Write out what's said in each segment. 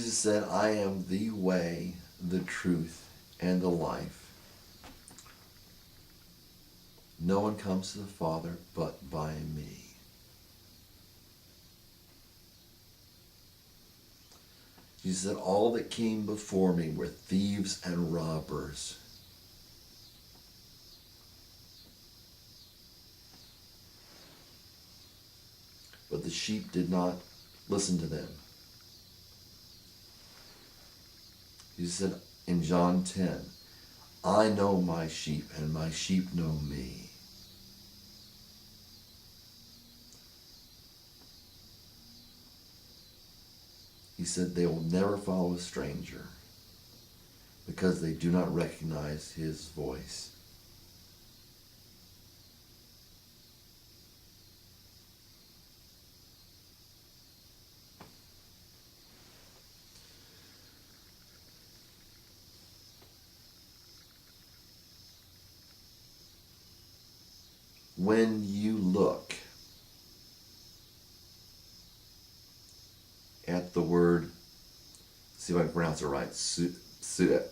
Jesus said, I am the way, the truth, and the life. No one comes to the Father but by me. Jesus said, all that came before me were thieves and robbers. But the sheep did not listen to them. Jesus said in John 10, I know my sheep and my sheep know me. He said they will never follow a stranger because they do not recognize his voice. When you look at the word, see if I can pronounce it right, pseudos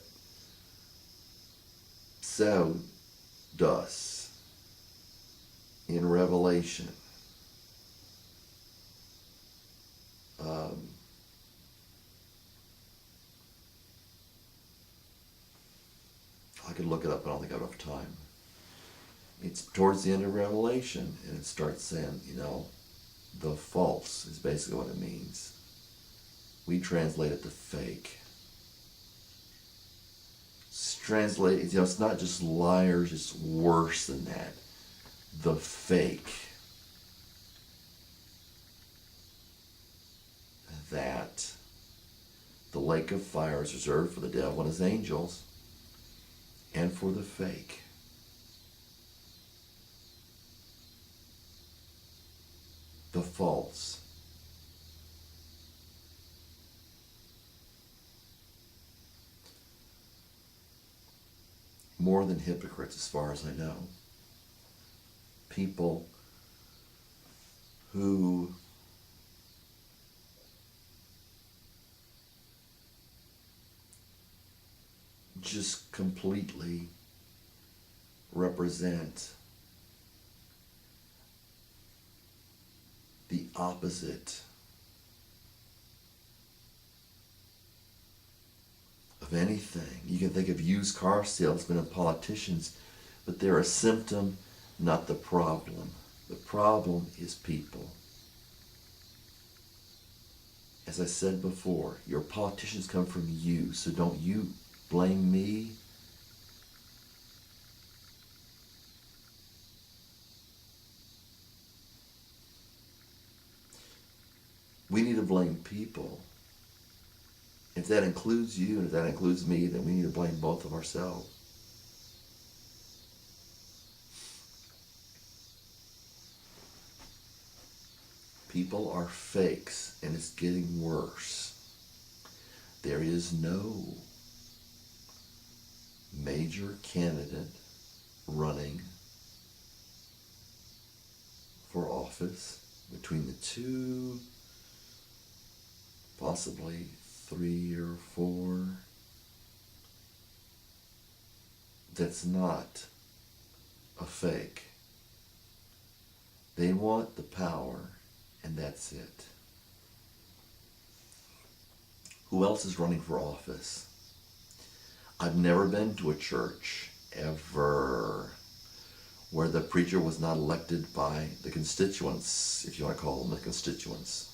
in Revelation, I could look it up, but I don't think I have enough time. It's towards the end of Revelation, and it starts saying, the false is basically what it means. We translate it to fake. It's not just liars, it's worse than that. The fake. That the lake of fire is reserved for the devil and his angels, and for the fake. The false. More than hypocrites, as far as I know. People who just completely represent the opposite of anything. You can think of used car salesmen and politicians, but they're a symptom, not the problem. The problem is people. As I said before, your politicians come from you, so don't you blame me. We need to blame people. If that includes you and if that includes me, then we need to blame both of ourselves. People are fakes, and it's getting worse. There is no major candidate running for office between the two, possibly 3 or 4, that's not a fake. They want the power, and that's it. Who else is running for office? I've never been to a church, ever, where the preacher was not elected by the constituents, if you want to call them the constituents,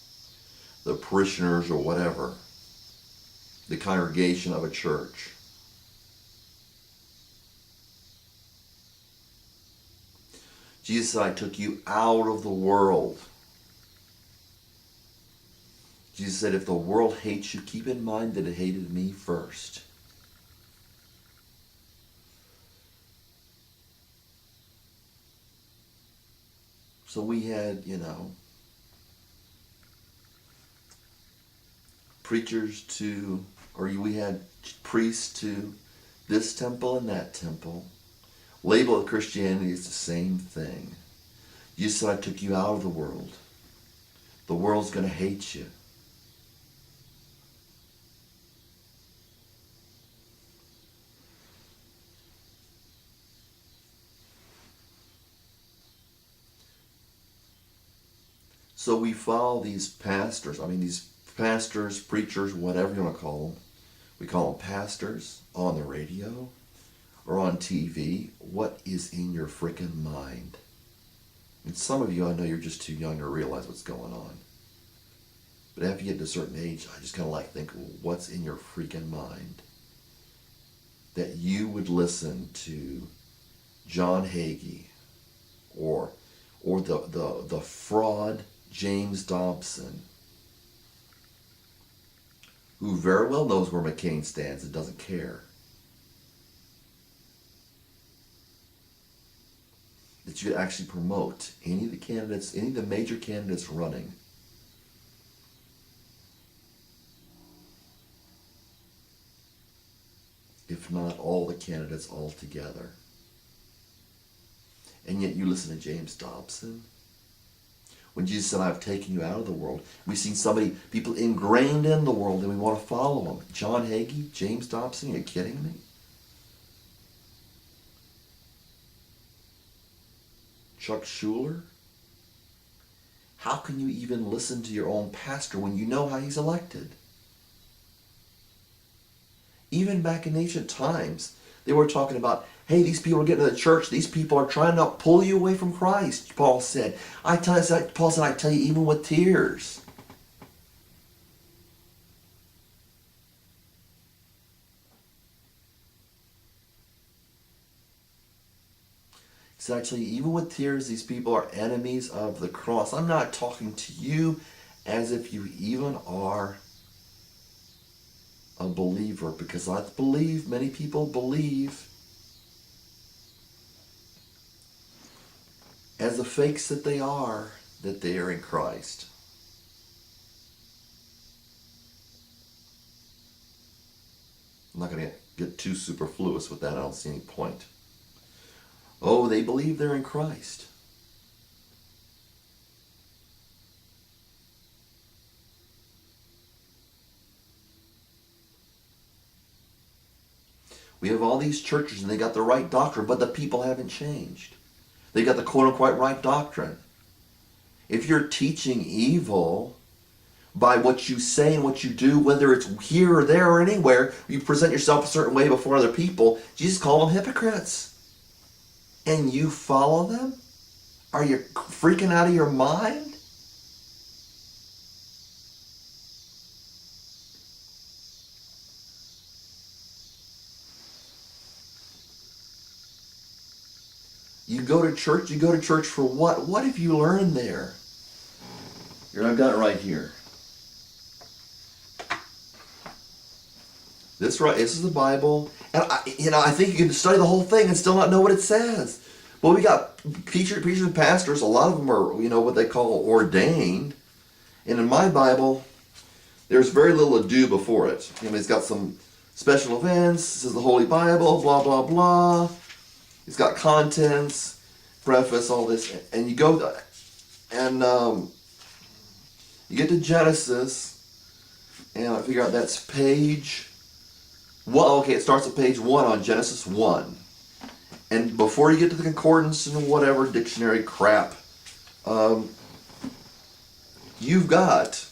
the parishioners or whatever, the congregation of a church. Jesus said, I took you out of the world. Jesus said, if the world hates you, keep in mind that it hated me first. So we had, preachers to, or we had priests to this temple and that temple. Label of Christianity is the same thing. Jesus said, I took you out of the world. The world's going to hate you. So we follow these pastors, preachers, whatever you want to call them. We call them pastors on the radio or on TV. What is in your freaking mind? And some of you, I know you're just too young to realize what's going on. But after you get to a certain age, I just kind of like think, what's in your freaking mind? That you would listen to John Hagee or the fraud James Dobson, who very well knows where McCain stands and doesn't care. That you could actually promote any of the candidates, any of the major candidates running. If not all the candidates altogether. And yet you listen to James Dobson. When Jesus said, I've taken you out of the world. We've seen people ingrained in the world, and we want to follow them. John Hagee, James Dobson, are you kidding me? Chuck Schumer? How can you even listen to your own pastor when you know how he's elected? Even back in ancient times, they were talking about, hey, these people are getting to the church. These people are trying to pull you away from Christ, Paul said. Paul said, I tell you, even with tears. He said, I tell you, even with tears, these people are enemies of the cross. I'm not talking to you as if you even are a believer, because I believe many people believe as the fakes that they are in Christ. I'm not going to get too superfluous with that. I don't see any point. Oh, they believe they're in Christ. We have all these churches and they got the right doctrine, but the people haven't changed. They got the quote-unquote right doctrine. If you're teaching evil by what you say and what you do, whether it's here or there or anywhere, you present yourself a certain way before other people, Jesus called them hypocrites. And you follow them? Are you freaking out of your mind? You go to church for what? What have you learned there? Here, I've got it right here. This is the Bible. And I think you can study the whole thing and still not know what it says. Well, we got preachers and pastors. A lot of them are, what they call ordained. And in my Bible, there's very little ado before it. It's got some special events. It says the Holy Bible, blah, blah, blah. It's got contents, preface, all this. And you go, and you get to Genesis, and I figure out that's page 1. Okay, it starts at page 1 on Genesis 1. And before you get to the concordance and whatever dictionary crap, you've got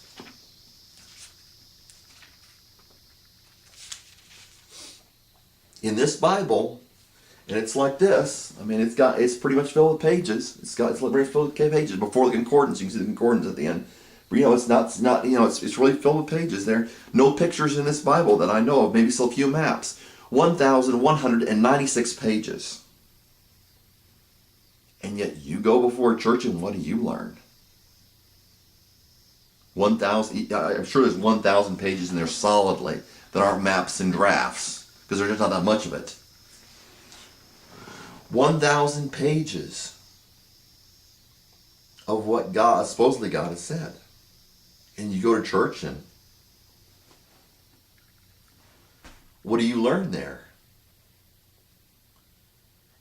in this Bible, and it's like this. It's pretty much filled with pages. It's very filled with pages before the concordance. You can see the concordance at the end. But, it's really filled with pages there. No pictures in this Bible that I know of. Maybe still a few maps. 1,196 pages. And yet you go before a church and what do you learn? 1,000. I'm sure there's 1,000 pages in there solidly that aren't maps and graphs, because there's just not that much of it. 1,000 pages of what supposedly God has said. And you go to church and what do you learn there?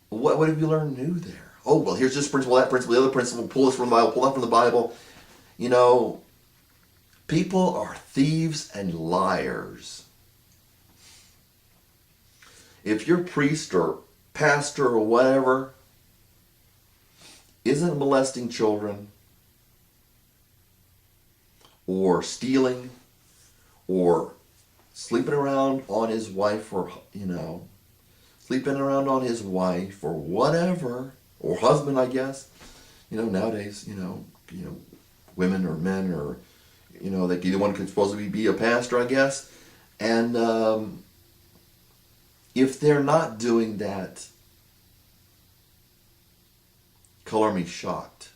What have you learned new there? Oh, well, here's this principle, that principle, the other principle, pull this from the Bible, pull that from the Bible. People are thieves and liars. If your priest or pastor or whatever isn't molesting children, or stealing, or sleeping around on his wife, or, sleeping around on his wife, or whatever, or husband, I guess. Nowadays, women or men, or, like either one could supposedly be a pastor, I guess. And if they're not doing that, color me shocked.